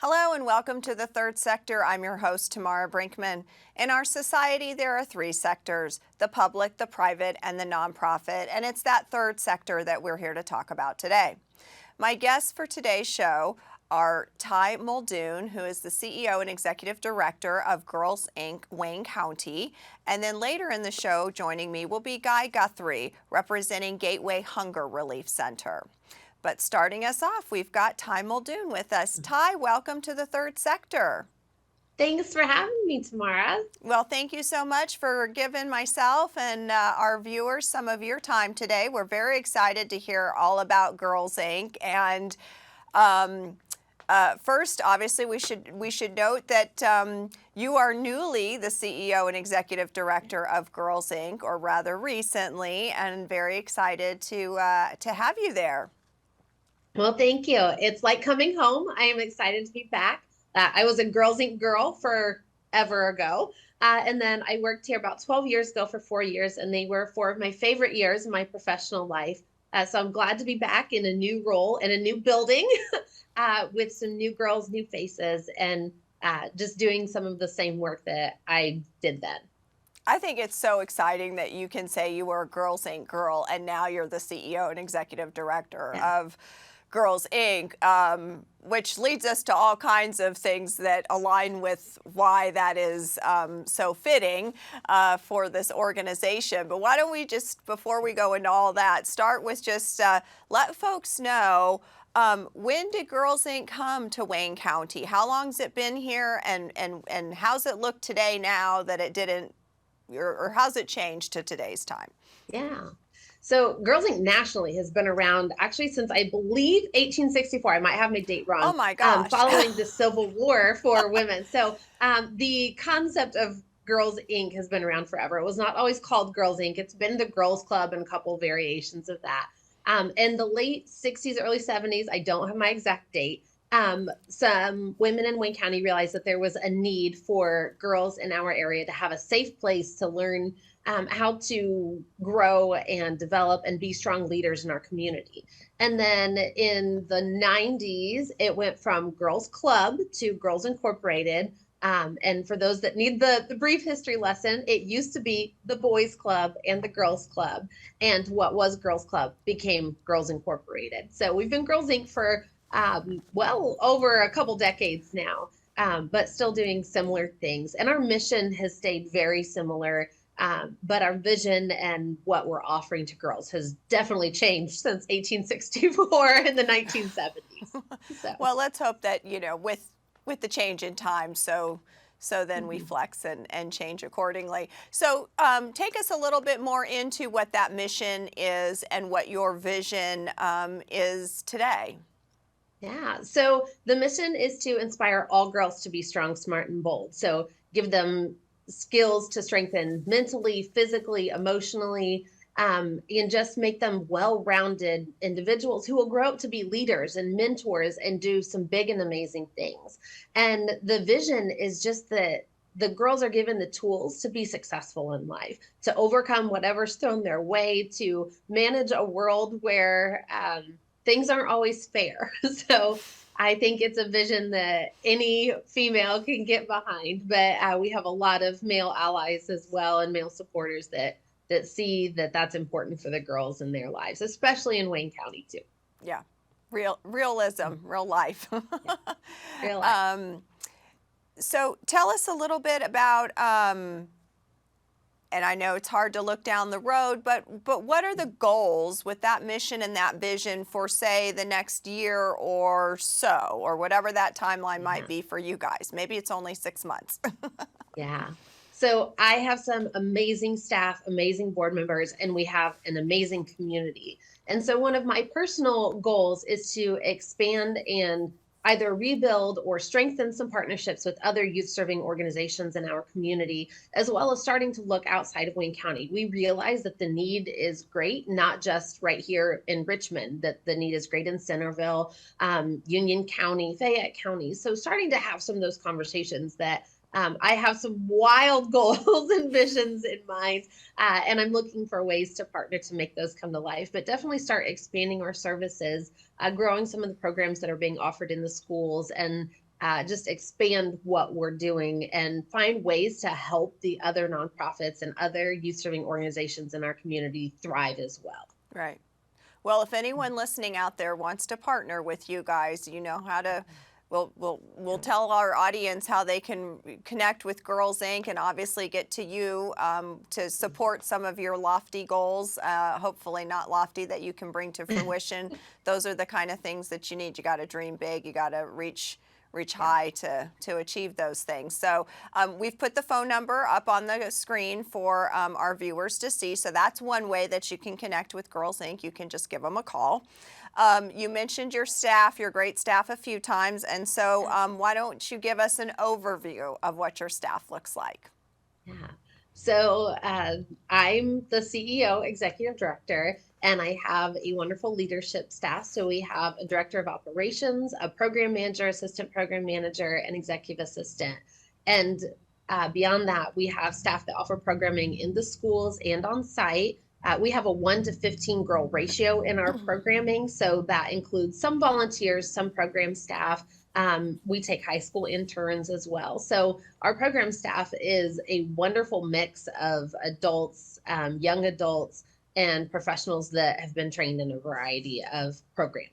Hello and welcome to the Third Sector. I'm your host, Tamara Brinkman. In our society, there are three sectors: the public, the private, and the nonprofit, and it's that third sector that we're here to talk about today. My guests for today's show are Tai Muldoon, who is the CEO and Executive Director of Girls Inc. Wayne County, and then later in the show joining me will be Guthrie, representing Gateway Hunger Relief Center. But starting us off, we've got Tai Muldoon with us. Tai, welcome to the Third Sector. Thanks for having me, Tamara. Well, thank you so much for giving myself and our viewers some of your time today. We're very excited to hear all about Girls Inc. And first, obviously, we should note that you are newly the CEO and Executive Director of Girls Inc., or rather recently, and very excited to have you there. Well, thank you. It's like coming home. I am excited to be back. I was a Girls Inc. girl forever ago. And then I worked here about 12 years ago for 4 years, and they were 4 of my favorite years in my professional life. So I'm glad to be back in a new role in a new building with some new girls, new faces, and just doing some of the same work that I did then. I think it's so exciting that you can say you were a Girls Inc. girl and now you're the CEO and Executive Director of Girls Inc., which leads us to all kinds of things that align with why that is so fitting for this organization. But why don't we just, before we go into all that, start with just let folks know, when did Girls Inc. come to Wayne County? How long's it been here, and how's it look today now that it didn't, or how's it changed to today's time? Yeah. So Girls Inc. nationally has been around actually since, I believe, 1864. I might have my date wrong. Oh my gosh. Following the Civil War for women. So the concept of Girls Inc. has been around forever. It was not always called Girls Inc. It's been the Girls Club and a couple variations of that. In the late 60s, early 70s, I don't have my exact date, some women in Wayne County realized that there was a need for girls in our area to have a safe place to learn how to grow and develop and be strong leaders in our community. And then in the 90s, it went from Girls Club to Girls Incorporated. And for those that need the brief history lesson, it used to be the Boys Club and the Girls Club. And what was Girls Club became Girls Incorporated. So we've been Girls Inc. for well over a couple decades now, but still doing similar things. And our mission has stayed very similar. But our vision and what we're offering to girls has definitely changed since 1864 in the 1970s. So. Well, let's hope that, you know, with the change in time, so then we flex and change accordingly. So take us a little bit more into what that mission is and what your vision is today. Yeah, so the mission is to inspire all girls to be strong, smart, and bold. So give them skills to strengthen mentally, physically, emotionally, and just make them well-rounded individuals who will grow up to be leaders and mentors and do some big and amazing things. And the vision is just that the girls are given the tools to be successful in life, to overcome whatever's thrown their way, to manage a world where things aren't always fair. So I think it's a vision that any female can get behind, but we have a lot of male allies as well and male supporters that see that that's important for the girls in their lives, especially in Wayne County too. Yeah, realism, real life. Yeah. Real life. So tell us a little bit about, and I know it's hard to look down the road, but what are the goals with that mission and that vision for, say, the next year or so, or whatever that timeline might be for you guys? Maybe it's only 6 months. Yeah. So I have some amazing staff, amazing board members, and we have an amazing community. And so one of my personal goals is to expand and either rebuild or strengthen some partnerships with other youth serving organizations in our community, as well as starting to look outside of Wayne County. We realize that the need is great, not just right here in Richmond, that the need is great in Centerville, Union County, Fayette County. So starting to have some of those conversations that I have some wild goals and visions in mind, and I'm looking for ways to partner to make those come to life, but definitely start expanding our services, growing some of the programs that are being offered in the schools, and just expand what we're doing and find ways to help the other nonprofits and other youth serving organizations in our community thrive as well. Right. Well, if anyone listening out there wants to partner with you guys, you know how to. We'll tell our audience how they can connect with Girls Inc. and obviously get to you to support some of your lofty goals. Hopefully not lofty, that you can bring to fruition. Those are the kind of things that you need. You got to dream big. You got to reach high to achieve those things. So we've put the phone number up on the screen for our viewers to see. So that's one way that you can connect with Girls Inc. You can just give them a call. You mentioned your staff, your great staff, a few times. And so why don't you give us an overview of what your staff looks like? Yeah. So I'm the CEO, executive director, and I have a wonderful leadership staff. So we have a director of operations, a program manager, assistant program manager, and executive assistant. And beyond that, we have staff that offer programming in the schools and on site. We have a 1 to 15 girl ratio in our programming. So that includes some volunteers, some program staff. We take high school interns as well. So our program staff is a wonderful mix of adults, young adults, and professionals that have been trained in a variety of programming.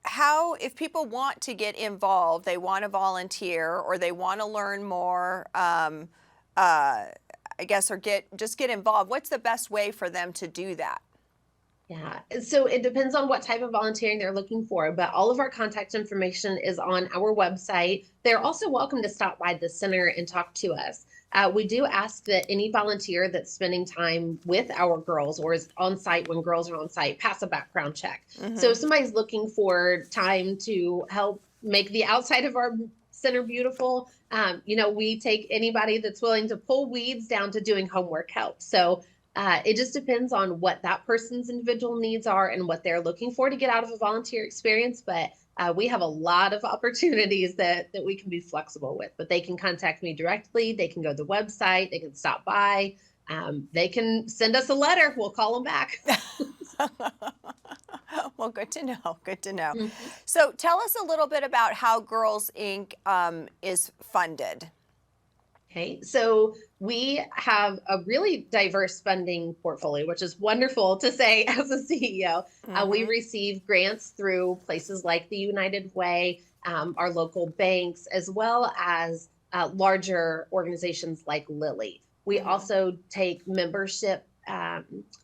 How, if people want to get involved, they want to volunteer or they want to learn more, I guess, or get involved, what's the best way for them to do that? Yeah, so it depends on what type of volunteering they're looking for, but all of our contact information is on our website. They're also welcome to stop by the center and talk to us. We do ask that any volunteer that's spending time with our girls or is on site when girls are on site pass a background check. So if somebody's looking for time to help make the outside of our center beautiful, we take anybody that's willing to pull weeds down to doing homework help. So it just depends on what that person's individual needs are and what they're looking for to get out of a volunteer experience. But we have a lot of opportunities that we can be flexible with. But they can contact me directly. They can go to the website. They can stop by. They can send us a letter. We'll call them back. Well, good to know. Good to know. So tell us a little bit about how Girls Inc. Is funded. Okay, so we have a really diverse funding portfolio, which is wonderful to say as a CEO. We receive grants through places like the United Way, our local banks, as well as larger organizations like Lilly. We also take membership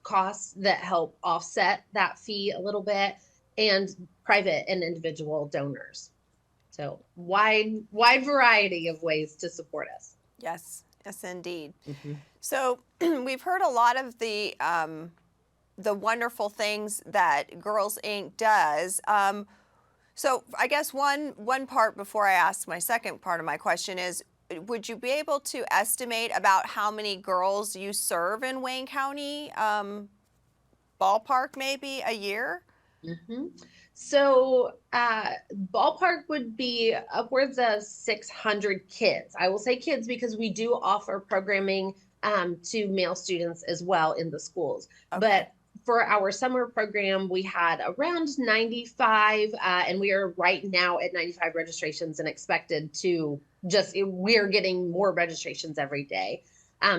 costs that help offset that fee a little bit, and private and individual donors. So wide variety of ways to support us. Yes, indeed. So we've heard a lot of the wonderful things that Girls Inc. does. So I guess one part before I ask my second part of my question is, would you be able to estimate about how many girls you serve in Wayne County, ballpark maybe a year? So ballpark would be upwards of 600 kids. I will say kids because we do offer programming to male students as well in the schools. But for our summer program, we had around 95, and we are right now at 95 registrations and expected to we're getting more registrations every day.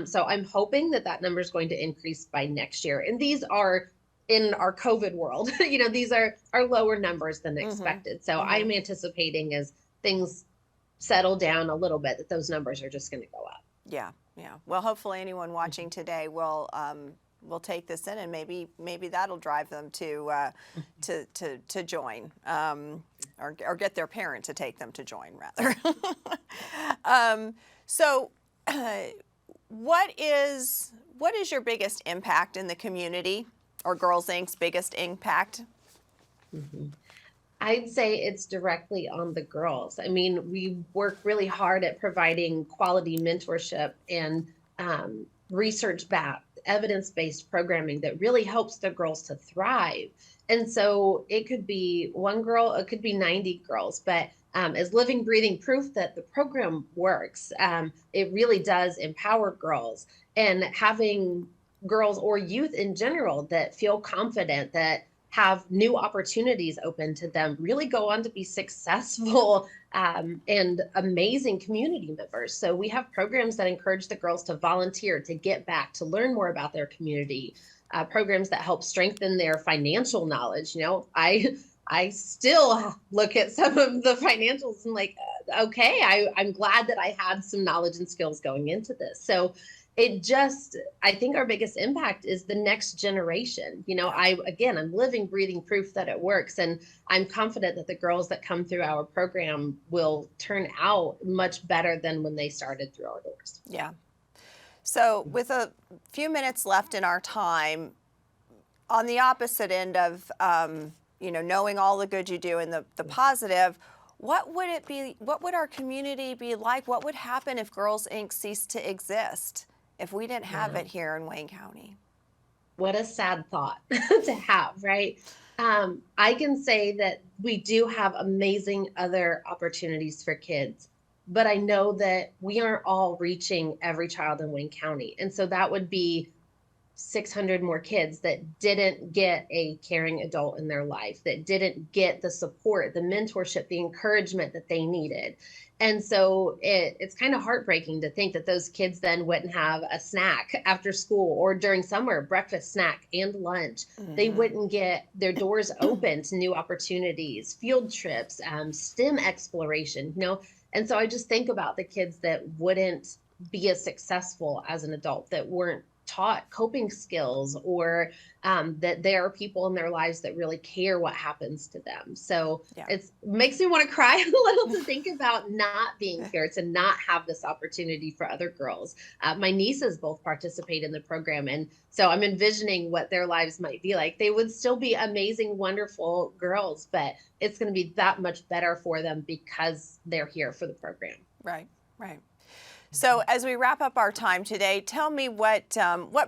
So I'm hoping that number is going to increase by next year. And these are in our COVID world, these are lower numbers than expected. So I'm anticipating as things settle down a little bit that those numbers are just going to go up. Yeah. Well, hopefully anyone watching today will take this in, and maybe that'll drive them to join, or get their parent to take them to join rather. So what is your biggest impact in the community, or Girls Inc.'s biggest impact? I'd say it's directly on the girls. I mean, we work really hard at providing quality mentorship and research-backed, evidence-based programming that really helps the girls to thrive. And so it could be one girl, it could be 90 girls, but as living, breathing proof that the program works, it really does empower girls. And having girls or youth in general that feel confident that have new opportunities open to them, really go on to be successful and amazing community members. So we have programs that encourage the girls to volunteer, to get back, to learn more about their community, programs that help strengthen their financial knowledge. I still look at some of the financials and like, okay, I'm glad that I had some knowledge and skills going into this. So I think our biggest impact is the next generation. I'm living, breathing proof that it works. And I'm confident that the girls that come through our program will turn out much better than when they started through our doors. Yeah. So with a few minutes left in our time, on the opposite end of, knowing all the good you do and the positive, what would it be? What would our community be like? What would happen if Girls Inc. ceased to exist, if we didn't have it here in Wayne County? What a sad thought to have, right? I can say that we do have amazing other opportunities for kids, but I know that we aren't all reaching every child in Wayne County. And so that would be 600 more kids that didn't get a caring adult in their life, that didn't get the support, the mentorship, the encouragement that they needed. And so it's kind of heartbreaking to think that those kids then wouldn't have a snack after school or during summer, breakfast, snack, and lunch. Mm-hmm. They wouldn't get their doors open to new opportunities, field trips, STEM exploration, And so I just think about the kids that wouldn't be as successful as an adult, that weren't taught coping skills, or that there are people in their lives that really care what happens to them. So it makes me want to cry a little to think about not being here, to not have this opportunity for other girls. My nieces both participate in the program, and so I'm envisioning what their lives might be like. They would still be amazing, wonderful girls, but it's going to be that much better for them because they're here for the program. Right. So as we wrap up our time today, tell me what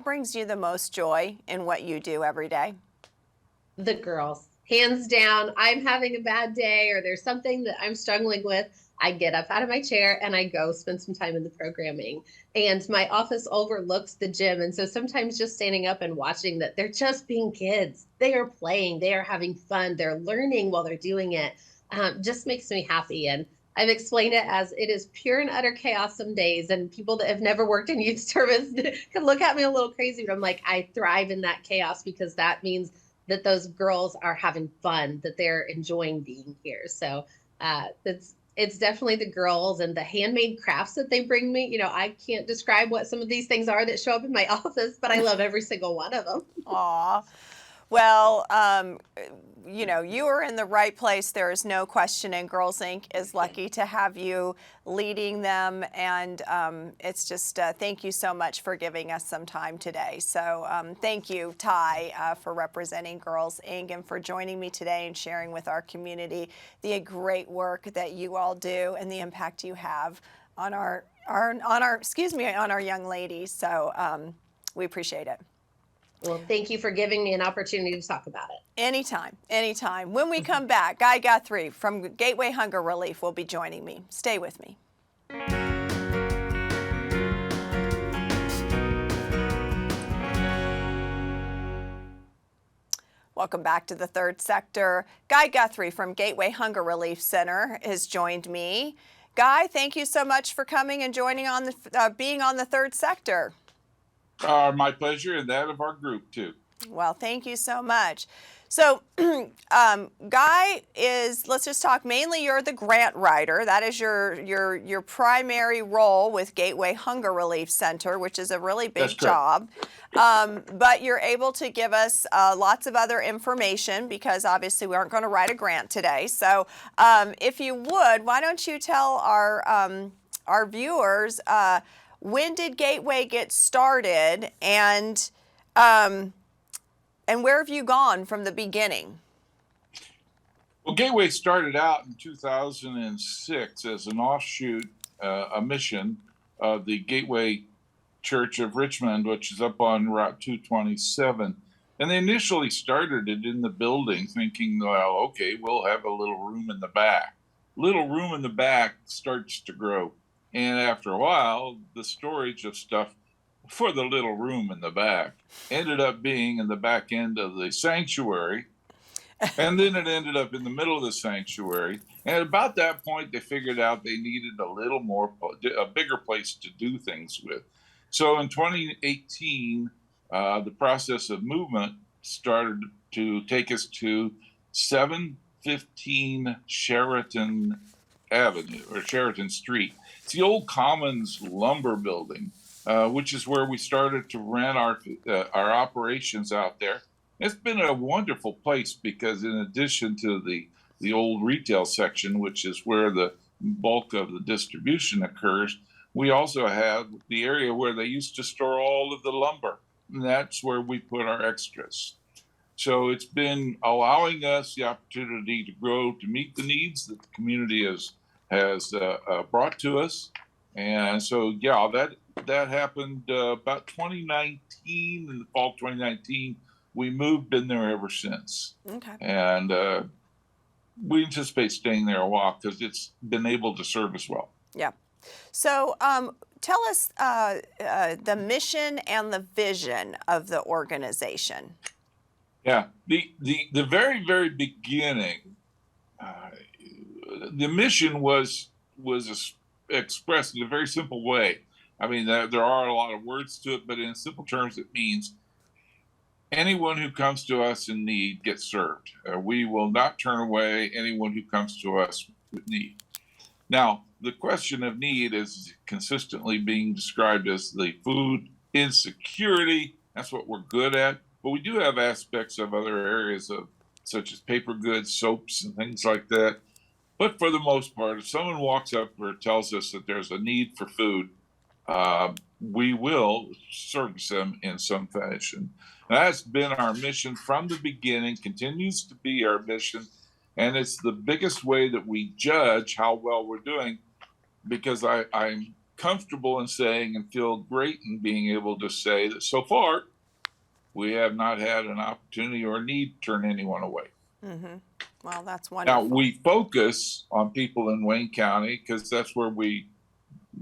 brings you the most joy in what you do every day? The girls, hands down. I'm having a bad day or there's something that I'm struggling with, I get up out of my chair and I go spend some time in the programming. And my office overlooks the gym. And so sometimes just standing up and watching that they're just being kids. They are playing, they are having fun, they're learning while they're doing it, just makes me happy. And I've explained it as it is pure and utter chaos some days, and people that have never worked in youth service can look at me a little crazy, but I'm like, I thrive in that chaos because that means that those girls are having fun, that they're enjoying being here. So it's definitely the girls and the handmade crafts that they bring me. I can't describe what some of these things are that show up in my office, but I love every single one of them. Aw. Well, you are in the right place. There is no question, and Girls Inc. is lucky to have you leading them. And it's just thank you so much for giving us some time today. So thank you, Tai, for representing Girls Inc. and for joining me today and sharing with our community the great work that you all do and the impact you have on our young ladies. So we appreciate it. Well, thank you for giving me an opportunity to talk about it. Anytime. When we come back, Guy Guthrie from Gateway Hunger Relief will be joining me. Stay with me. Welcome back to the Third Sector. Guy Guthrie from Gateway Hunger Relief Center has joined me. Guy, thank you so much for coming and joining on being on the Third Sector. My pleasure, and that of our group too. Well, thank you so much. So, Guy let's just talk, mainly you're the grant writer. That is your primary role with Gateway Hunger Relief Center, which is a really big job. But you're able to give us lots of other information because obviously we aren't going to write a grant today. So if you would, why don't you tell our viewers when did Gateway get started, and where have you gone from the beginning? Well, Gateway started out in 2006 as an offshoot, a mission of the Gateway Church of Richmond, which is up on Route 227. And they initially started it in the building thinking, well, okay, we'll have a little room in the back. Little room in the back starts to grow. And after a while, the storage of stuff for the little room in the back ended up being in the back end of the sanctuary, And then it ended up in the middle of the sanctuary. And at about that point, they figured out they needed a bigger place to do things with. So in 2018, the process of movement started to take us to 715 Sheraton Avenue or Sheraton Street. It's the old Commons lumber building, which is where we started to rent our operations out there. It's been a wonderful place because in addition to the old retail section, which is where the bulk of the distribution occurs, we also have the area where they used to store all of the lumber. And that's where we put our extras. So it's been allowing us the opportunity to grow, to meet the needs that the community has brought to us. And so, yeah, that happened about 2019, in the fall of 2019. We moved, been there ever since. Okay. And we anticipate staying there a while because it's been able to serve us well. Yeah. So tell us the mission and the vision of the organization. Yeah. The very, very beginning, the mission was expressed in a very simple way. I mean, there are a lot of words to it, but in simple terms, it means anyone who comes to us in need gets served. We will not turn away anyone who comes to us with need. Now, the question of need is consistently being described as the food insecurity. That's what we're good at. But we do have aspects of other areas such as paper goods, soaps, and things like that. But for the most part, if someone walks up or tells us that there's a need for food, we will service them in some fashion. That's been our mission from the beginning, continues to be our mission, and it's the biggest way that we judge how well we're doing, because I'm comfortable in saying and feel great in being able to say that so far we have not had an opportunity or need to turn anyone away. Mm-hmm. Well, that's wonderful. Now, we focus on people in Wayne County because that's where we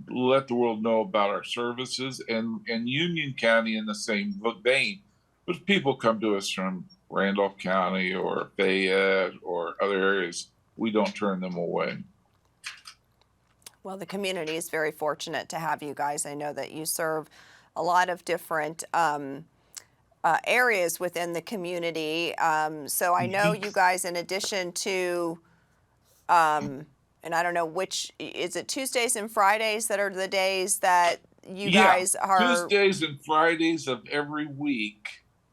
let the world know about our services, and Union County in the same vein. But people come to us from Randolph County or Fayette or other areas, we don't turn them away. Well, the community is very fortunate to have you guys. I know that you serve a lot of different areas within the community. So I know you guys, in addition to, and I don't know which, is it Tuesdays and Fridays that are the days that you guys are? Tuesdays and Fridays of every week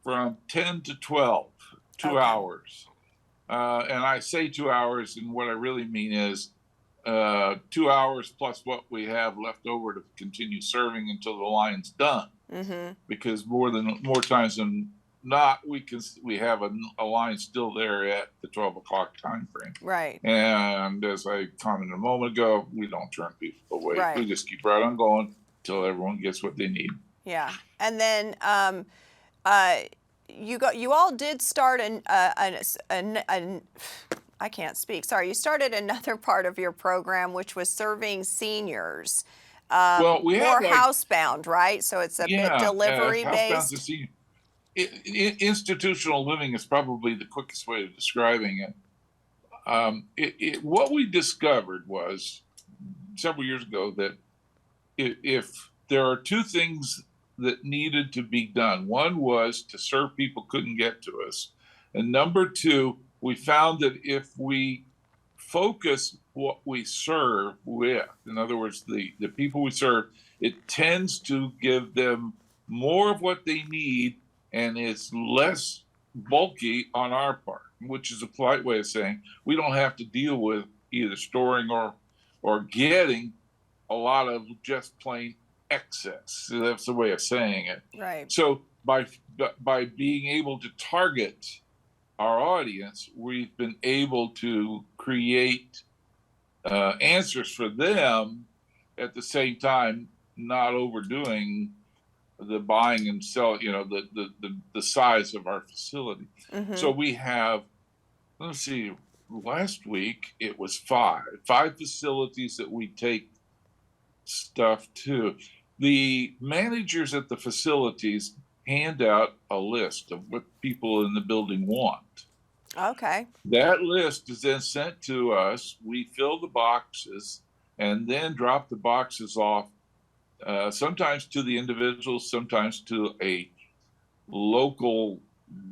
from 10 to 12, 2 hours. And I say 2 hours, and what I really mean is 2 hours plus what we have left over to continue serving until the line's done. Mm-hmm. Because more times than not, we have a line still there at the 12 o'clock time frame. Right. And as I commented a moment ago, we don't turn people away. Right. We just keep right on going until everyone gets what they need. Yeah. And then you all did start I can't speak. Sorry, you started another part of your program, which was serving seniors. Well, we have more housebound, right? So it's a bit delivery based. Institutional living is probably the quickest way of describing it. What we discovered was several years ago that if there are two things that needed to be done, one was to serve people couldn't get to us, and number two, we found that if we focus what we serve with, in other words, the people we serve, it tends to give them more of what they need, and it's less bulky on our part, which is a polite way of saying we don't have to deal with either storing or getting a lot of just plain excess. So that's the way of saying it. Right. So by being able to target our audience, we've been able to create answers for them at the same time, not overdoing the buying and sell, the size of our facility. Mm-hmm. So we have, let's see, last week it was five facilities that we take stuff to. The managers at the facilities hand out a list of what people in the building want. Okay. That list is then sent to us. We fill the boxes and then drop the boxes off, sometimes to the individuals, sometimes to a local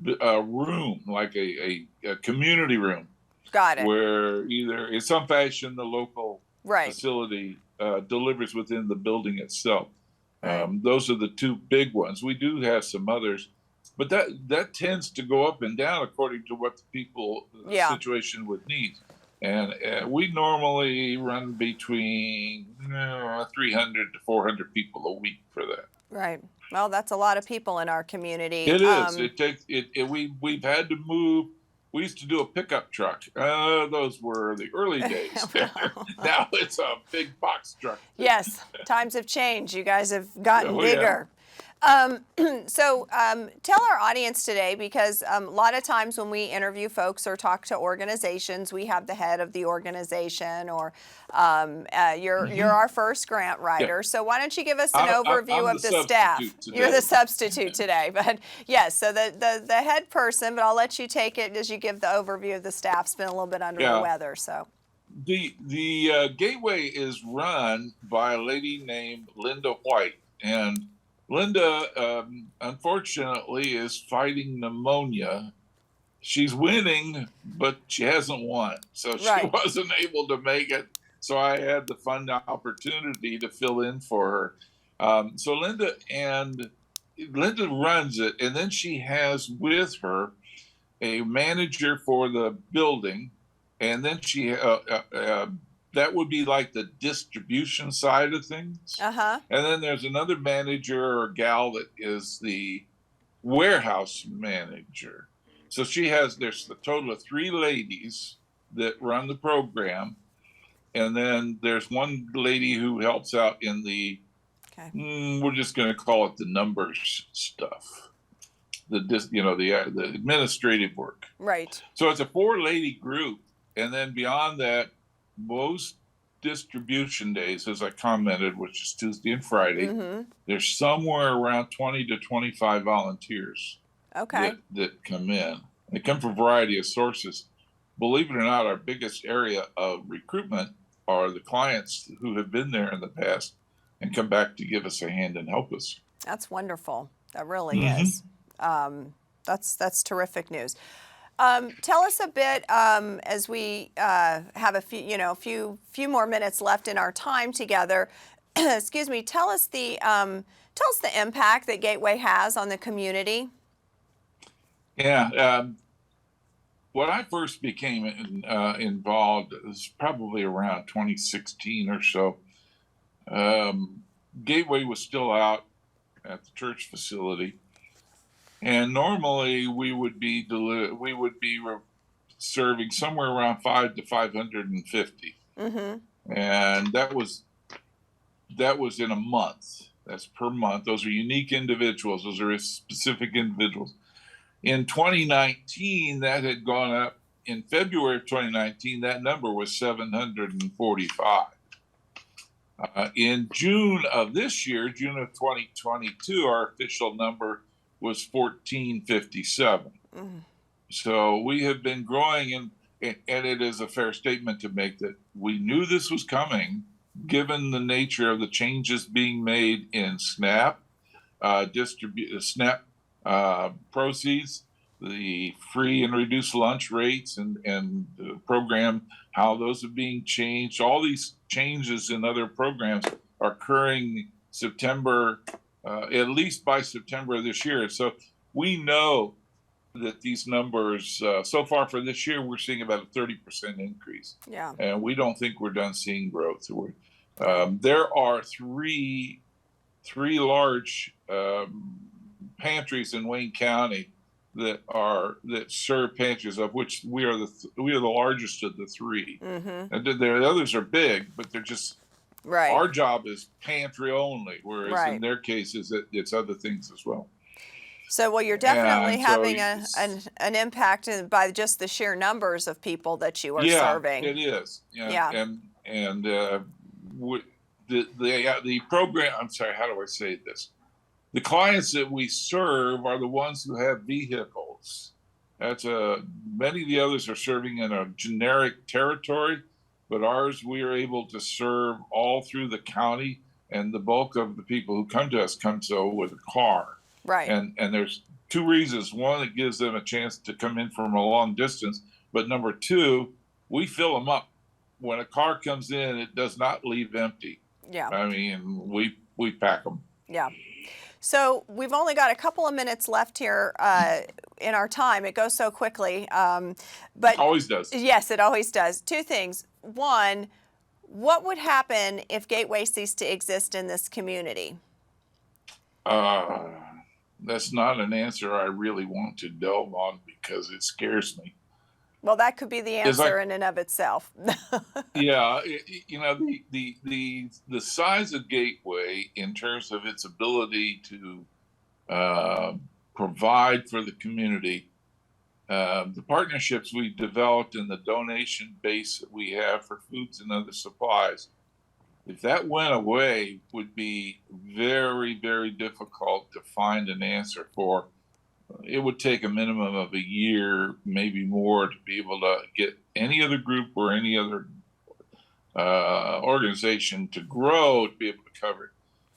room, like a community room, Got it. where either in some fashion the local Right. facility delivers within the building itself. Right. Those are the two big ones. We do have some others, but that tends to go up and down according to what the people the Yeah. situation would need. And we normally run between 300 to 400 people a week for that. Right. Well, that's a lot of people in our community. It is. It takes it. We've had to move. We used to do a pickup truck. Those were the early days. Now it's a big box truck. Yes, times have changed. You guys have gotten Oh, bigger. So tell our audience today, because a lot of times when we interview folks or talk to organizations, we have the head of the organization, or you're our first grant writer. Yeah. So why don't you give us an I'm overview the of the staff? substitute today. You're the substitute today, but yes. So the head person, but I'll let you take it as you give the overview of the staff. It's been a little bit under the weather, so. The Gateway is run by a lady named Linda White, and Linda, unfortunately, is fighting pneumonia. She's winning, but she hasn't won, so she Right. wasn't able to make it. So I had the fun opportunity to fill in for her. So Linda runs it, and then she has with her a manager for the building, and then she that would be like the distribution side of things. Uh-huh. And then there's another manager or gal that is the warehouse manager. So there's a total of 3 ladies that run the program. And then there's one lady who helps out in the, we're just going to call it the numbers stuff. The administrative work. Right. So it's a 4-lady group. And then beyond that, most distribution days, as I commented, which is Tuesday and Friday, there's somewhere around 20 to 25 volunteers that come in. They come from a variety of sources. Believe it or not, our biggest area of recruitment are the clients who have been there in the past and come back to give us a hand and help us. That's wonderful. That really is. That's terrific news. Tell us a bit as we have a few more minutes left in our time together. Excuse me. Tell us the impact that Gateway has on the community. Yeah. When I first became involved, it was probably around 2016 or so. Gateway was still out at the church facility. And normally we would be serving somewhere around 5 to 550, and that was in a month. That's per month. Those are unique individuals. Those are specific individuals. In 2019, that had gone up. In February of 2019, that number was 745. In June of this year, June of 2022, our official number was 1457. So we have been growing, and it is a fair statement to make that we knew this was coming, given the nature of the changes being made in SNAP, SNAP proceeds, the free and reduced lunch rates, and the program, how those are being changed. All these changes in other programs are occurring September, at least by September of this year. So we know that these numbers, so far for this year, we're seeing about a 30% increase. Yeah. And we don't think we're done seeing growth. There are three large pantries in Wayne County that serve pantries, of which we are the largest of the 3. And the others are big, but they're just our job is pantry only, whereas in their cases it's other things as well. So, well, you're definitely having an impact by just the sheer numbers of people that you are serving. It is. And the program. I'm sorry. How do I say this? The clients that we serve are the ones who have vehicles, Many of the others are serving in a generic territory, but ours, we are able to serve all through the county, and the bulk of the people who come to us come so with a car. Right. And there's two reasons. One, it gives them a chance to come in from a long distance, but number two, we fill them up. When a car comes in, it does not leave empty. Yeah. I mean, we pack them. Yeah. So we've only got a couple of minutes left here in our time. It goes so quickly. But Always does. Yes, it always does. Two things. One, what would happen if Gateway ceased to exist in this community? That's not an answer I really want to delve on because it scares me. Well, that could be the answer in and of itself. Yeah, you know, the size of Gateway in terms of its ability to provide for the community, the partnerships we developed and the donation base that we have for foods and other supplies, if that went away, would be very, very difficult to find an answer for. It would take a minimum of a year, maybe more, to be able to get any other group or any other organization to grow to be able to cover it.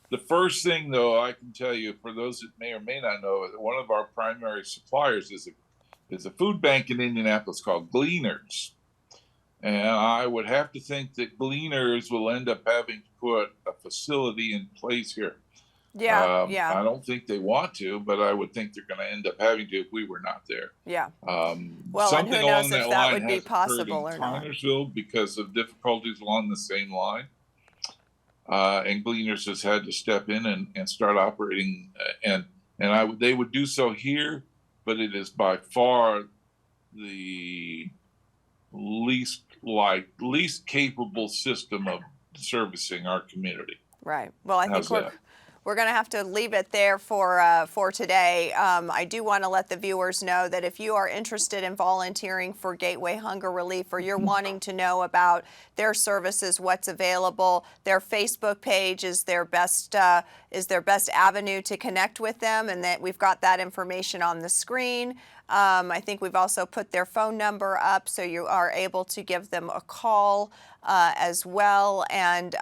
The first thing, though, I can tell you, for those that may or may not know, that one of our primary suppliers is a food bank in Indianapolis called Gleaners. And I would have to think that Gleaners will end up having to put a facility in place here. Yeah, I don't think they want to, but I would think they're going to end up having to if we were not there. Yeah. Well, and who knows if that would be has possible occurred in or not. Connersville because of difficulties along the same line. And Gleaners has had to step in and start operating, they would do so here, but it is by far the least capable system of servicing our community. Right. Well, I think How's that? we're going to have to leave it there for today. I do want to let the viewers know that if you are interested in volunteering for Gateway Hunger Relief, or you're wanting to know about their services, what's available, their Facebook page is their best avenue to connect with them, and that we've got that information on the screen. I think we've also put their phone number up, so you are able to give them a call as well. And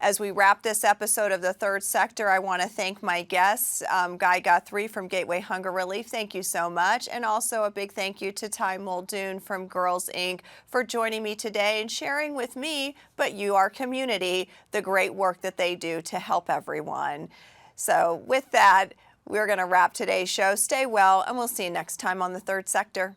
as we wrap this episode of The Third Sector, I want to thank my guests, Guy Guthrie from Gateway Hunger Relief. Thank you so much. And also a big thank you to Tai Muldoon from Girls Inc. for joining me today and sharing with me, but you, our community, the great work that they do to help everyone. So with that, we're going to wrap today's show. Stay well, and we'll see you next time on The Third Sector.